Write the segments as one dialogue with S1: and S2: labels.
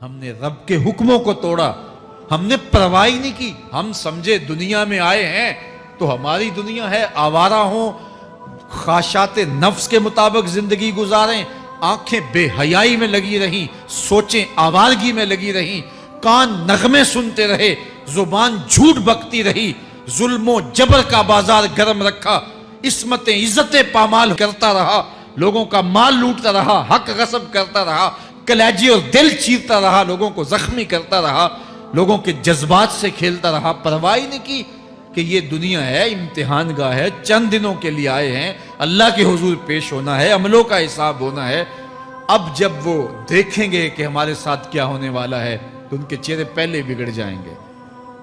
S1: ہم نے رب کے حکموں کو توڑا، ہم نے پرواہ ہی نہیں کی۔ ہم سمجھے دنیا میں آئے ہیں تو ہماری دنیا ہے، آوارہ ہوں، خواہشات نفس کے مطابق زندگی گزاریں، آنکھیں بے حیائی میں لگی رہیں، سوچیں آوارگی میں لگی رہیں، کان نغمے سنتے رہے، زبان جھوٹ بکتی رہی، ظلم و جبر کا بازار گرم رکھا، عصمتیں عزتیں پامال کرتا رہا، لوگوں کا مال لوٹتا رہا، حق غصب کرتا رہا، کلیجے اور دل چیرتا رہا، لوگوں کو زخمی کرتا رہا، لوگوں کے جذبات سے کھیلتا رہا، پرواہ نہیں کی کہ یہ دنیا ہے، امتحان گاہ ہے، چند دنوں کے لیے آئے ہیں، اللہ کے حضور پیش ہونا ہے، عملوں کا حساب ہونا ہے۔ اب جب وہ دیکھیں گے کہ ہمارے ساتھ کیا ہونے والا ہے تو ان کے چہرے پہلے بگڑ جائیں گے۔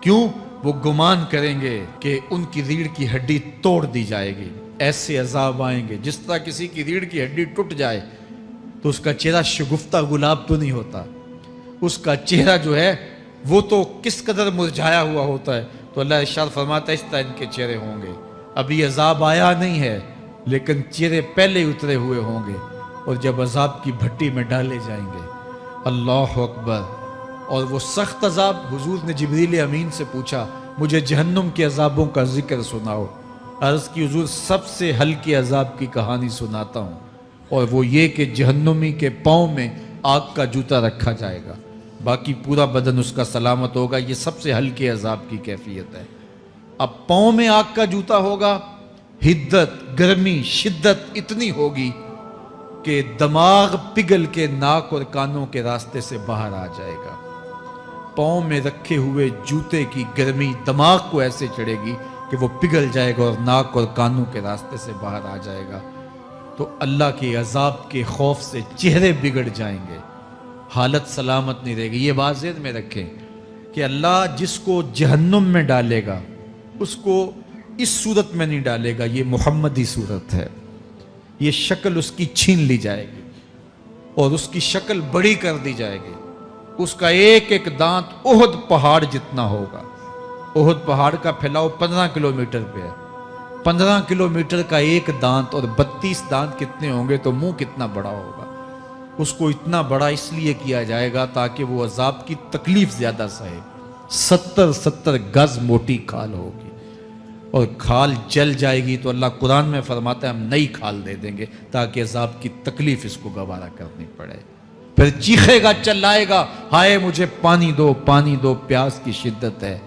S1: کیوں؟ وہ گمان کریں گے کہ ان کی ریڑھ کی ہڈی توڑ دی جائے گی، ایسے عذاب آئیں گے جس طرح کسی کی ریڑھ کی ہڈی ٹوٹ جائے تو اس کا چہرہ شگفتہ گلاب تو نہیں ہوتا، اس کا چہرہ جو ہے وہ تو کس قدر مرجھایا ہوا ہوتا ہے۔ تو اللہ ارشاد فرماتا ہے اس طرح ان کے چہرے ہوں گے۔ ابھی عذاب آیا نہیں ہے لیکن چہرے پہلے اترے ہوئے ہوں گے، اور جب عذاب کی بھٹی میں ڈالے جائیں گے، اللہ اکبر، اور وہ سخت عذاب، حضور نے جبریل امین سے پوچھا مجھے جہنم کے عذابوں کا ذکر سناؤ۔ عرض کی حضور سب سے ہلکے عذاب کی کہانی سناتا ہوں، اور وہ یہ کہ جہنمی کے پاؤں میں آگ کا جوتا رکھا جائے گا، باقی پورا بدن اس کا سلامت ہوگا۔ یہ سب سے ہلکے عذاب کی کیفیت ہے۔ اب پاؤں میں آگ کا جوتا ہوگا، حدت، گرمی، شدت اتنی ہوگی کہ دماغ پگھل کے ناک اور کانوں کے راستے سے باہر آ جائے گا۔ پاؤں میں رکھے ہوئے جوتے کی گرمی دماغ کو ایسے چڑھے گی کہ وہ پگھل جائے گا اور ناک اور کانوں کے راستے سے باہر آ جائے گا۔ تو اللہ کے عذاب کے خوف سے چہرے بگڑ جائیں گے، حالت سلامت نہیں رہے گی۔ یہ بات ذہن میں رکھیں کہ اللہ جس کو جہنم میں ڈالے گا اس کو اس صورت میں نہیں ڈالے گا، یہ محمدی صورت ہے، یہ شکل اس کی چھین لی جائے گی اور اس کی شکل بڑی کر دی جائے گی۔ اس کا ایک ایک دانت احد پہاڑ جتنا ہوگا۔ احد پہاڑ کا پھیلاؤ 15 کلومیٹر پہ ہے، 15 کلومیٹر کا ایک دانت، اور 32 دانت کتنے ہوں گے تو منہ کتنا بڑا ہوگا۔ اس کو اتنا بڑا اس لیے کیا جائے گا تاکہ وہ عذاب کی تکلیف زیادہ سہے۔ 70 گز موٹی کھال ہوگی، اور کھال جل جائے گی تو اللہ قرآن میں فرماتا ہے ہم نئی کھال دے دیں گے تاکہ عذاب کی تکلیف اس کو گوارا کرنی پڑے۔ پھر چیخے گا، چلائے گا، ہائے مجھے پانی دو، پانی دو، پیاس کی شدت ہے۔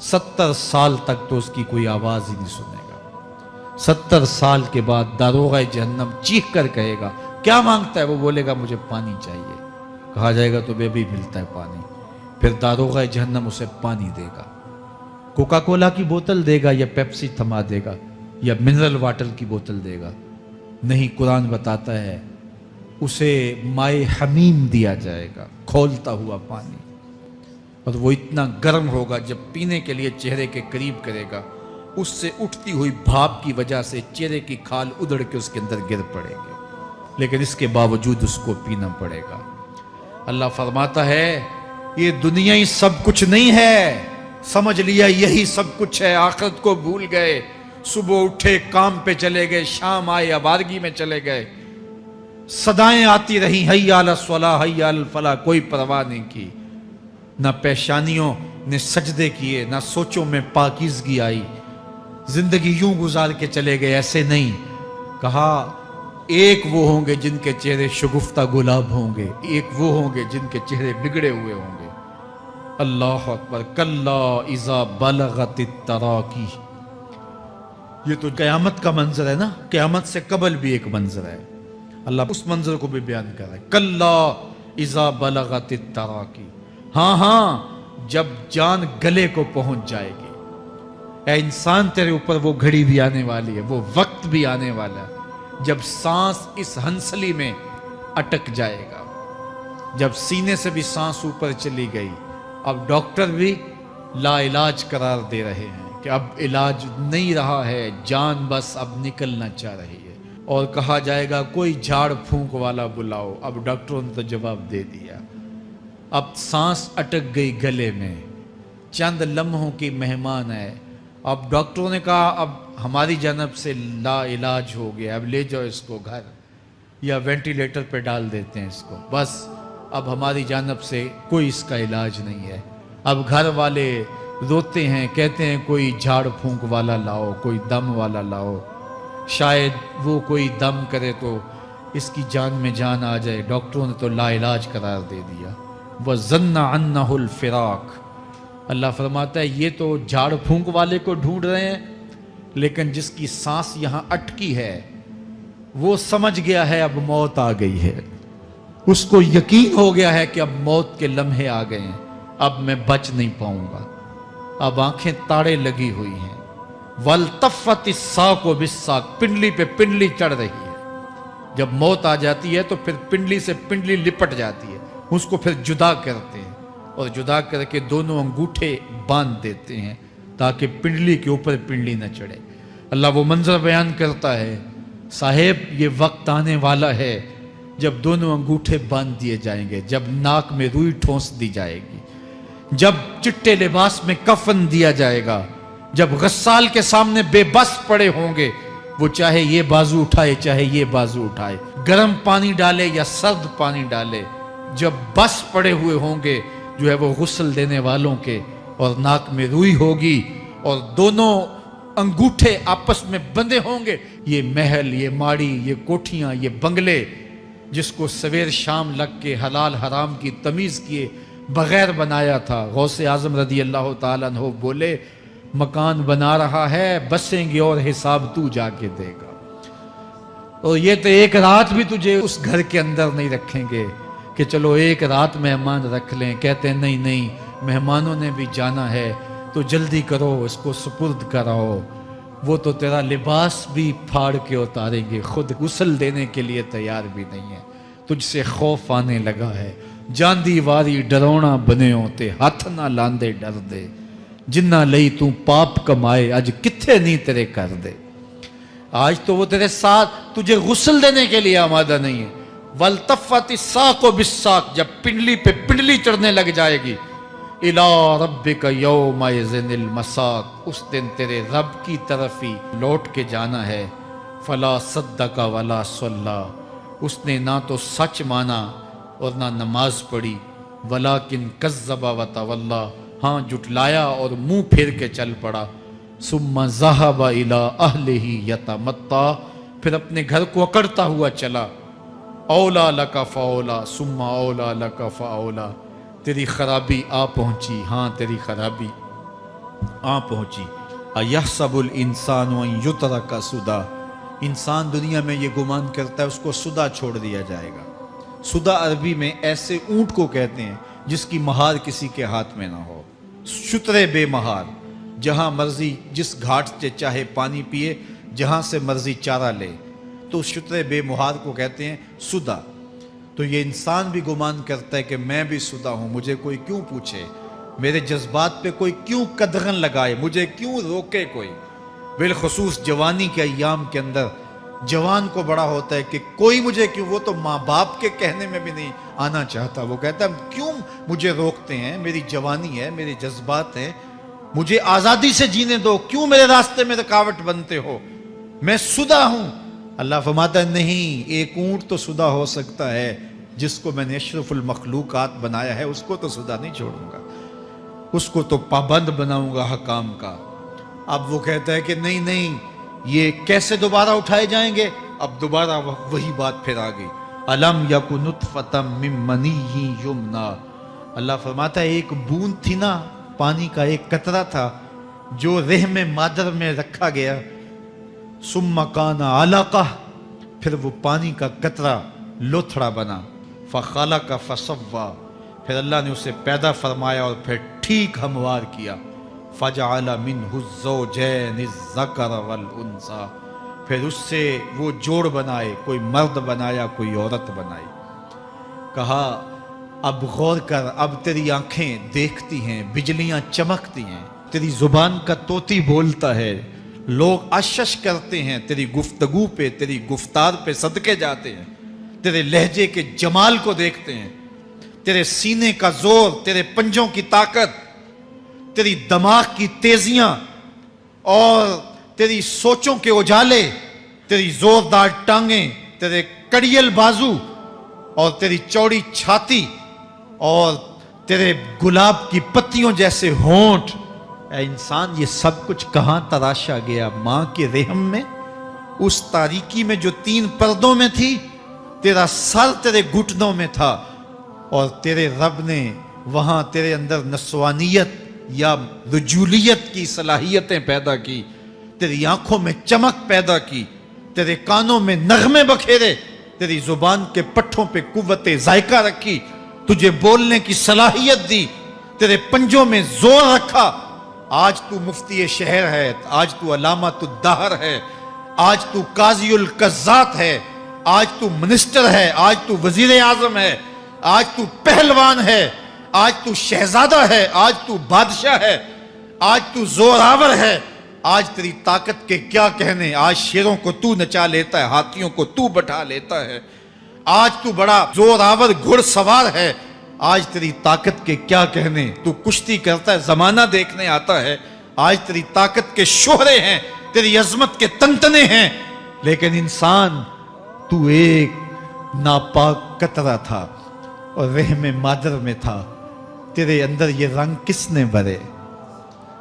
S1: 70 سال تک تو اس کی کوئی آواز ہی نہیں سنے گا۔ 70 سال کے بعد داروغہ جہنم چیخ کر کہے گا کیا مانگتا ہے؟ وہ بولے گا مجھے پانی چاہیے۔ کہا جائے گا تو بے بھی ملتا ہے پانی۔ پھر داروغہ جہنم اسے پانی دے گا، کوکا کولا کی بوتل دے گا یا پیپسی تھما دے گا یا منرل واٹر کی بوتل دے گا؟ نہیں، قرآن بتاتا ہے اسے مائے حمیم دیا جائے گا، کھولتا ہوا پانی، اور وہ اتنا گرم ہوگا جب پینے کے لیے چہرے کے قریب کرے گا اس سے اٹھتی ہوئی بھاپ کی وجہ سے چہرے کی کھال ادڑ کے اس کے اندر گر پڑے گی، لیکن اس کے باوجود اس کو پینا پڑے گا۔ اللہ فرماتا ہے یہ دنیا ہی سب کچھ نہیں ہے، سمجھ لیا یہی سب کچھ ہے، آخرت کو بھول گئے، صبح اٹھے کام پہ چلے گئے، شام آئے آوارگی میں چلے گئے، صدائیں آتی رہیں حی علی الصلاح حی علی الفلاح، کوئی پرواہ نہیں کی، نہ پیشانیوں نے سجدے کیے، نہ سوچوں میں پاکیزگی آئی، زندگی یوں گزار کے چلے گئے۔ ایسے نہیں، کہا ایک وہ ہوں گے جن کے چہرے شگفتہ گلاب ہوں گے، ایک وہ ہوں گے جن کے چہرے بگڑے ہوئے ہوں گے۔ اللہ اکبر، کلا اذا بلغت التراقی، یہ تو قیامت کا منظر ہے نا، قیامت سے قبل بھی ایک منظر ہے، اللہ اس منظر کو بھی بیان کر رہا ہے، کلا اذا بلغت التراقی، ہاں ہاں جب جان گلے کو پہنچ جائے گی۔ اے انسان تیرے اوپر وہ گھڑی بھی آنے والی ہے، وہ وقت بھی آنے والا ہے جب سانس اس ہنسلی میں اٹک جائے گا، جب سینے سے بھی سانس اوپر چلی گئی، اب ڈاکٹر بھی لا علاج قرار دے رہے ہیں کہ اب علاج نہیں رہا ہے، جان بس اب نکلنا چاہ رہی ہے، اور کہا جائے گا کوئی جھاڑ پھونک والا بلاؤ۔ اب ڈاکٹروں نے تو جواب دے دیا، اب سانس اٹک گئی گلے میں، چند لمحوں کی مہمان ہے۔ اب ڈاکٹروں نے کہا اب ہماری جانب سے لا علاج ہو گیا، اب لے جاؤ اس کو گھر، یا وینٹیلیٹر پہ ڈال دیتے ہیں اس کو، بس اب ہماری جانب سے کوئی اس کا علاج نہیں ہے. اب گھر والے روتے ہیں, کہتے ہیں کوئی جھاڑ پھونک والا لاؤ, کوئی دم والا لاؤ, شاید وہ کوئی دم کرے تو اس کی جان میں جان آ جائے. ڈاکٹروں نے تو لا علاج قرار دے دیا. وَظَنَّ عَنَّهُ الْفِرَاقُ. اللہ فرماتا ہے یہ تو جھاڑ پھونک والے کو ڈھونڈ رہے ہیں, لیکن جس کی سانس یہاں اٹکی ہے وہ سمجھ گیا ہے اب موت آ گئی ہے. اس کو یقین ہو گیا ہے کہ اب موت کے لمحے آ گئے ہیں, اب میں بچ نہیں پاؤں گا. اب آنکھیں تاڑے لگی ہوئی ہیں. وَالْتَفَّتِ السَّاقُ بِالسَّاقِ. پنڈلی پہ پنڈلی چڑھ رہی ہے. جب موت آ جاتی ہے تو پھر پنڈلی سے پنڈلی لپٹ جاتی ہے, اس کو پھر جدا کرتے ہیں اور جدا کر کے دونوں انگوٹھے باندھ دیتے ہیں تاکہ پنڈلی کے اوپر پنڈلی نہ چڑھے. اللہ وہ منظر بیان کرتا ہے, صاحب یہ وقت آنے والا ہے جب دونوں انگوٹھے باندھ دیے جائیں گے, جب ناک میں روئی ٹھونس دی جائے گی, جب چٹے لباس میں کفن دیا جائے گا, جب غسال کے سامنے بے بس پڑے ہوں گے, وہ چاہے یہ بازو اٹھائے چاہے یہ بازو اٹھائے, گرم پانی ڈالے یا سرد پانی ڈالے, جب بس پڑے ہوئے ہوں گے جو ہے وہ غسل دینے والوں کے, اور ناک میں روئی ہوگی اور دونوں انگوٹھے آپس میں بندھے ہوں گے. یہ محل, یہ ماڑی, یہ کوٹھیاں, یہ بنگلے جس کو سویر شام لگ کے حلال حرام کی تمیز کیے بغیر بنایا تھا, غوث اعظم رضی اللہ تعالیٰ عنہ بولے مکان بنا رہا ہے, بسیں گے اور حساب تو جا کے دے گا, اور یہ تو ایک رات بھی تجھے اس گھر کے اندر نہیں رکھیں گے کہ چلو ایک رات مہمان رکھ لیں. کہتے ہیں نہیں نہیں, مہمانوں نے بھی جانا ہے تو جلدی کرو, اس کو سپرد کراؤ. وہ تو تیرا لباس بھی پھاڑ کے اتاریں گے, خود غسل دینے کے لیے تیار بھی نہیں ہے. تجھ سے خوف آنے لگا ہے, جاندی واری ڈرونا بنے ہوتے, ہاتھ نہ لاندے ڈر دے, جنہ لئی تو پاپ کمائے اج کتھے نہیں تیرے کر دے. آج تو وہ تیرے ساتھ تجھے غسل دینے کے لیے آمادہ نہیں ہے. وَالْتَفَّتِ السَّاقُ بِالسَّاقِ. جب پنڈلی پہ پنڈلی چڑھنے لگ جائے گی, إِلَىٰ رَبِّكَ يَوْمَئِذٍ الْمَسَاقُ. اس دن تیرے رب کی طرف ہی لوٹ کے جانا ہے. فَلَا صَدَّقَ وَلَا صَلَّىٰ. اس نے نہ تو سچ مانا اور نہ نماز پڑھی. وَلَٰكِنْ كَذَّبَ وَتَوَلَّىٰ. ہاں جھٹلایا اور منہ پھیر کے چل پڑا. ثُمَّ ذَهَبَ إِلَىٰ أَهْلِهِ يَتَمَطَّىٰ. پھر اپنے گھر کو اکڑتا ہوا چلا. اولا لَكَ فَأَوْلَىٰ ثُمَّ أَوْلَىٰ لَكَ فَأَوْلَىٰ. تیری خرابی آ پہنچی, ہاں تیری خرابی آ پہنچی. اَيَحْسَبُ الْإِنسَانُ أَن يُتْرَكَ سُدًى. انسان دنیا میں یہ گمان کرتا ہے اس کو سدا چھوڑ دیا جائے گا. سدا عربی میں ایسے اونٹ کو کہتے ہیں جس کی مہار کسی کے ہاتھ میں نہ ہو. شترے بے مہار, جہاں مرضی جس گھاٹ سے چاہے پانی پیے, جہاں سے مرضی چارہ لے, تو شترے بے مہار کو کہتے ہیں سدا. تو یہ انسان بھی گمان کرتا ہے کہ میں بھی سدا ہوں, مجھے کوئی کیوں پوچھے, میرے جذبات پہ کوئی کیوں قدغن لگائے, مجھے کیوں روکے کوئی. بالخصوص جوانی کے ایام کے اندر جوان کو بڑا ہوتا ہے کہ کوئی مجھے کیوں, وہ تو ماں باپ کے کہنے میں بھی نہیں آنا چاہتا. وہ کہتا ہے کیوں مجھے روکتے ہیں, میری جوانی ہے, میرے جذبات ہیں, مجھے آزادی سے جینے دو, کیوں میرے راستے میں رکاوٹ بنتے ہو, میں سدا ہوں. اللہ فرماتا ہے نہیں, ایک اونٹ تو سدا ہو سکتا ہے جس کو میں نے اشرف المخلوقات بنایا ہے, اس کو تو سدا نہیں چھوڑوں گا, اس کو تو پابند بناؤں گا حکام کا. اب وہ کہتا ہے کہ نہیں نہیں, یہ کیسے دوبارہ اٹھائے جائیں گے. اب دوبارہ وہی بات پھر آ گئی. الم یک نطفۃ من منی یمنا. اللہ فرماتا ہے ایک بوند تھی نا, پانی کا ایک قطرہ تھا جو رحم مادر میں رکھا گیا. ثم کان علقہ, پھر وہ پانی کا قطرہ لوتھڑا بنا. فخلق فسوی, پھر اللہ نے اسے پیدا فرمایا اور پھر ٹھیک ہموار کیا. فجعل منہ الزوجین الذکر والانثی, پھر اس سے وہ جوڑ بنائے, کوئی مرد بنایا کوئی عورت بنائی. کہا اب غور کر, اب تیری آنکھیں دیکھتی ہیں, بجلیاں چمکتی ہیں, تیری زبان کا طوطی بولتا ہے, لوگ اشش کرتے ہیں تیری گفتگو پہ, تیری گفتار پہ صدقے جاتے ہیں, تیرے لہجے کے جمال کو دیکھتے ہیں, تیرے سینے کا زور, تیرے پنجوں کی طاقت, تیری دماغ کی تیزیاں اور تیری سوچوں کے اجالے, تیری زوردار ٹانگیں, تیرے کڑیل بازو اور تیری چوڑی چھاتی, اور تیرے گلاب کی پتیوں جیسے ہونٹ، اے انسان یہ سب کچھ کہاں تراشا گیا؟ ماں کے رحم میں، اس تاریکی میں جو 3 پردوں میں تھی، تیرا سر تیرے گھٹنوں میں تھا، اور تیرے رب نے وہاں تیرے اندر نسوانیت یا رجولیت کی صلاحیتیں پیدا کی، تیری آنکھوں میں چمک پیدا کی، تیرے کانوں میں نغمے بکھیرے، تیری زبان کے پٹھوں پہ قوت ذائقہ رکھی، تجھے بولنے کی صلاحیت دی، تیرے پنجوں میں زور رکھا۔ آج تو مفتی شہر ہے، آج تو علامۃ الدہر ہے، آج تو قاضی القضات ہے، آج تو منسٹر ہے، آج تو وزیر اعظم ہے، آج تو پہلوان ہے، آج تو شہزادہ ہے، آج تو بادشاہ ہے، آج تو زوراور ہے، آج تیری طاقت کے کیا کہنے؟ آج شیروں کو تو نچا لیتا ہے، ہاتھیوں کو تو بٹھا لیتا ہے، آج تو بڑا زوراور گھڑ سوار ہے، آج تیری طاقت کے کیا کہنے؟ تو کشتی کرتا ہے، زمانہ دیکھنے آتا ہے، آج تیری طاقت کے شوہرے ہیں، تیری عظمت کے تنتنے ہیں، لیکن انسان تو ایک ناپاک قطرہ تھا اور رحم مادر میں تھا۔ تیرے اندر یہ رنگ کس نے بھرے؟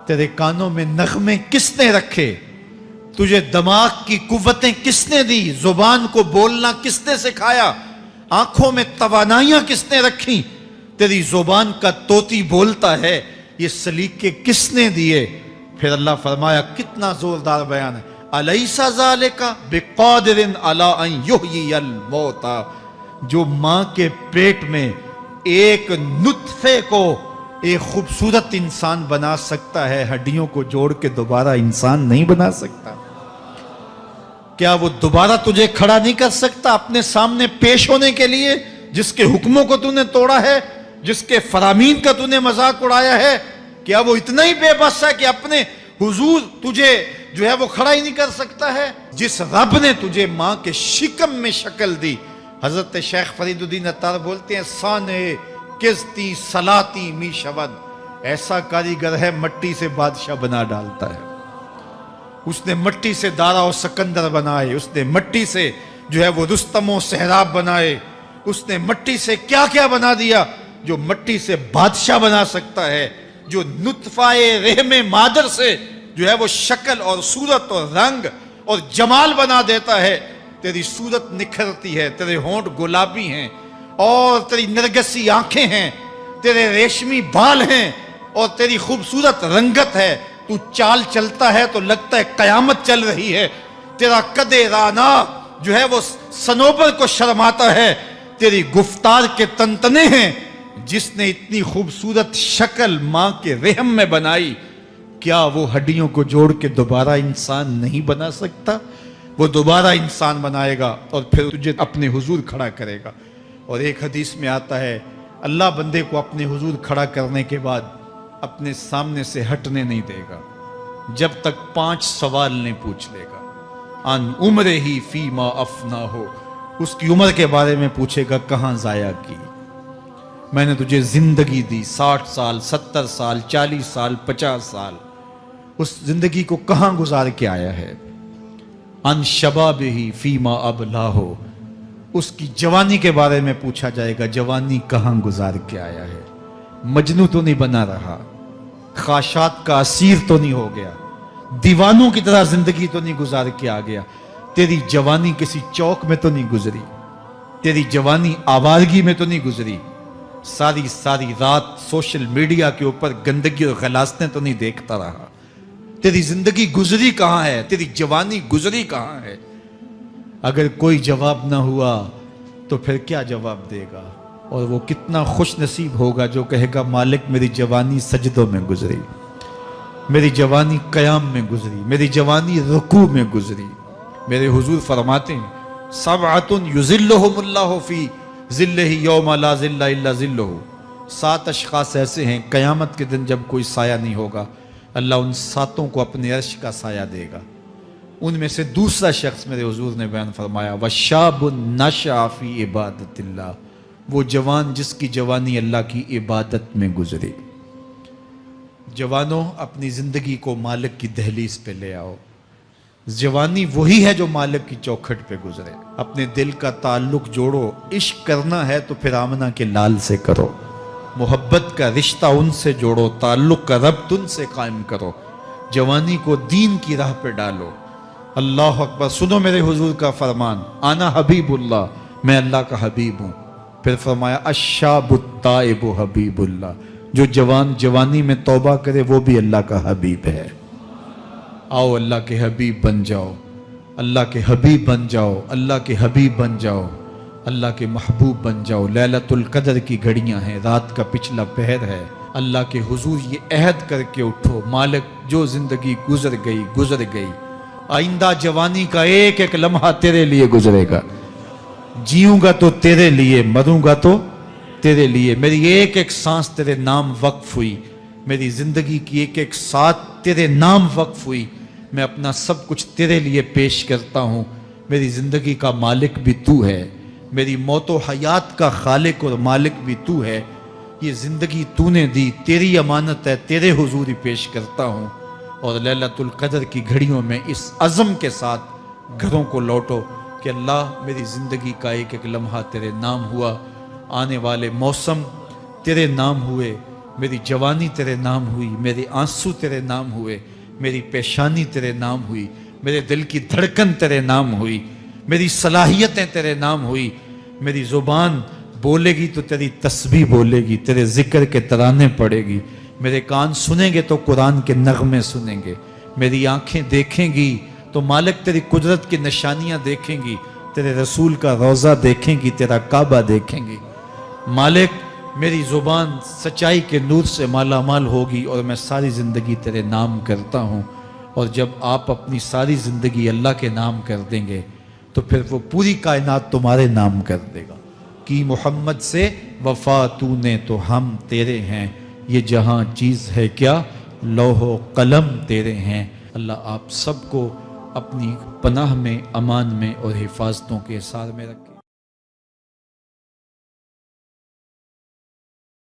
S1: تیرے کانوں میں نغمے کس نے رکھے؟ تجھے دماغ کی قوتیں کس نے دی؟ زبان کو بولنا کس نے سکھایا؟ آنکھوں میں توانائیاں کس نے رکھی؟ تیری زبان کا طوطی بولتا ہے، یہ سلیقے کس نے دیے؟ پھر اللہ فرمایا، کتنا زوردار بیان ہے، الیس ذالک بقادر علی ان یحیی الموتى، جو ماں کے پیٹ میں ایک نطفے کو ایک خوبصورت انسان بنا سکتا ہے، ہڈیوں کو جوڑ کے دوبارہ انسان نہیں بنا سکتا؟ کیا وہ دوبارہ تجھے کھڑا نہیں کر سکتا اپنے سامنے پیش ہونے کے لیے، جس کے حکموں کو تو نے توڑا ہے، جس کے فرامین کا تو نے مذاق اڑایا ہے؟ کیا وہ اتنا ہی بے بس ہے کہ اپنے حضور تجھے جو ہے وہ کھڑا ہی نہیں کر سکتا ہے؟ جس رب نے تجھے ماں کے شکم میں شکل دی، حضرت شیخ فرید الدین عطار بولتے ہیں، سانے کستی سلاتی می شود، ایسا کاریگر ہے مٹی سے بادشاہ بنا ڈالتا ہے۔ اس نے مٹی سے دارا و سکندر بنائے، اس نے مٹی سے جو ہے وہ رستم و سہراب بنائے، اس نے مٹی سے کیا کیا بنا دیا جو مٹی سے بادشاہ بنا سکتا ہے، جو نطفہ رحم مادر سے جو ہے وہ شکل اور صورت اور رنگ اور جمال بنا دیتا ہے۔ تیری صورت نکھرتی ہے، تیرے ہونٹ گلابی ہیں، اور تیری نرگسی آنکھیں ہیں، تیرے ریشمی بال ہیں، اور تیری خوبصورت رنگت ہے، تو چال چلتا ہے تو لگتا ہے قیامت چل رہی ہے، تیرا قد رانا جو ہے وہ صنوبر کو شرماتا ہے، تیری گفتار کے تنتنے ہیں۔ جس نے اتنی خوبصورت شکل ماں کے رحم میں بنائی، کیا وہ ہڈیوں کو جوڑ کے دوبارہ انسان نہیں بنا سکتا؟ وہ دوبارہ انسان بنائے گا اور پھر تجھے اپنے حضور کھڑا کرے گا۔ اور ایک حدیث میں آتا ہے، اللہ بندے کو اپنے حضور کھڑا کرنے کے بعد اپنے سامنے سے ہٹنے نہیں دے گا جب تک 5 سوال نہیں پوچھ لے گا۔ ان عمرہ ہی فیما افنا ہو، اس کی عمر کے بارے میں پوچھے گا، کہاں ضائع کی؟ میں نے تجھے زندگی دی، 60 سال 70 سال 40 سال 50 سال، اس زندگی کو کہاں گزار کے آیا ہے؟ ان شباب ہی فیما ابلا ہو، اس کی جوانی کے بارے میں پوچھا جائے گا، جوانی کہاں گزار کے آیا ہے؟ مجنوں تو نہیں بنا رہا، خواہشات کا اسیر تو نہیں ہو گیا، دیوانوں کی طرح زندگی تو نہیں گزار کے آ گیا؟ تیری جوانی کسی چوک میں تو نہیں گزری، تیری جوانی آوارگی میں تو نہیں گزری، ساری رات سوشل میڈیا کے اوپر گندگی اور غلاظتیں تو نہیں دیکھتا رہا؟ تیری زندگی گزری کہاں ہے؟ تیری جوانی گزری کہاں ہے؟ اگر کوئی جواب نہ ہوا تو پھر کیا جواب دے گا؟ اور وہ کتنا خوش نصیب ہوگا جو کہے گا، مالک میری جوانی سجدوں میں گزری، میری جوانی قیام میں گزری، میری جوانی رکوع میں گزری۔ میرے حضور فرماتے ہیں، سبعۃ یظلھم اللہ فی ظلہ یوم لا ظل الا ظلہ، 7 اشخاص ایسے ہیں قیامت کے دن جب کوئی سایہ نہیں ہوگا، اللہ ان 7 کو اپنے عرش کا سایہ دے گا۔ ان میں سے دوسرا شخص میرے حضور نے بیان فرمایا، وَشَابٌ نَشَأَ فِي عِبَادَةِ اللَّهِ، وہ جوان جس کی جوانی اللہ کی عبادت میں گزری۔ جوانوں، اپنی زندگی کو مالک کی دہلیز پہ لے آؤ۔ جوانی وہی ہے جو مالک کی چوکھٹ پہ گزرے۔ اپنے دل کا تعلق جوڑو، عشق کرنا ہے تو پھر آمنہ کے لال سے کرو، محبت کا رشتہ ان سے جوڑو، تعلق کا ربط ان سے قائم کرو، جوانی کو دین کی راہ پہ ڈالو۔ اللہ اکبر۔ سنو میرے حضور کا فرمان، انا حبیب اللہ، میں اللہ کا حبیب ہوں۔ پھر فرمایا الشاب التائب حبیب اللہ، جو جوان جوانی میں توبہ کرے وہ بھی اللہ کا حبیب ہے۔ آؤ اللہ کے حبیب بن جاؤ، اللہ کے حبیب بن جاؤ، اللہ کے حبیب بن جاؤ، اللہ کے محبوب بن جاؤ۔ لیلۃ القدر کی گھڑیاں ہیں، رات کا پچھلا پہر ہے، اللہ کے حضور یہ عہد کر کے اٹھو، مالک جو زندگی گزر گئی، آئندہ جوانی کا ایک ایک لمحہ تیرے لیے گزرے گا۔ جیوں گا تو تیرے لیے، مروں گا تو تیرے لیے۔ میری ایک ایک سانس تیرے نام وقف ہوئی، میری زندگی کی ایک ایک ساتھ تیرے نام وقف ہوئی۔ میں اپنا سب کچھ تیرے لیے پیش کرتا ہوں۔ میری زندگی کا مالک بھی تو ہے، میری موت و حیات کا خالق اور مالک بھی تو ہے۔ یہ زندگی تو نے دی، تیری امانت ہے، تیرے حضور ہی پیش کرتا ہوں۔ اور لیلۃ القدر کی گھڑیوں میں اس عزم کے ساتھ گھروں کو لوٹو کہ اللہ میری زندگی کا ایک ایک لمحہ تیرے نام ہوا، آنے والے موسم تیرے نام ہوئے، میری جوانی تیرے نام ہوئی، میرے آنسو تیرے نام ہوئے، میری پیشانی تیرے نام ہوئی، میرے دل کی دھڑکن تیرے نام ہوئی، میری صلاحیتیں تیرے نام ہوئی۔ میری زبان بولے گی تو تیری تسبیح بولے گی، تیرے ذکر کے ترانے پڑے گی، میرے کان سنیں گے تو قرآن کے نغمے سنیں گے، میری آنکھیں دیکھیں گی تو مالک تیری قدرت کی نشانیاں دیکھیں گی، تیرے رسول کا روضہ دیکھیں گی، تیرا کعبہ دیکھیں گی۔ مالک میری زبان سچائی کے نور سے مالا مال ہوگی اور میں ساری زندگی تیرے نام کرتا ہوں۔ اور جب آپ اپنی ساری زندگی اللہ کے نام کر دیں گے تو پھر وہ پوری کائنات تمہارے نام کر دے گا۔ کی محمد سے وفا تو نے تو ہم تیرے ہیں، یہ جہاں چیز ہے کیا لوح و قلم تیرے ہیں۔ اللہ آپ سب کو اپنی پناہ میں، امان میں اور حفاظتوں کے حصار میں رکھے۔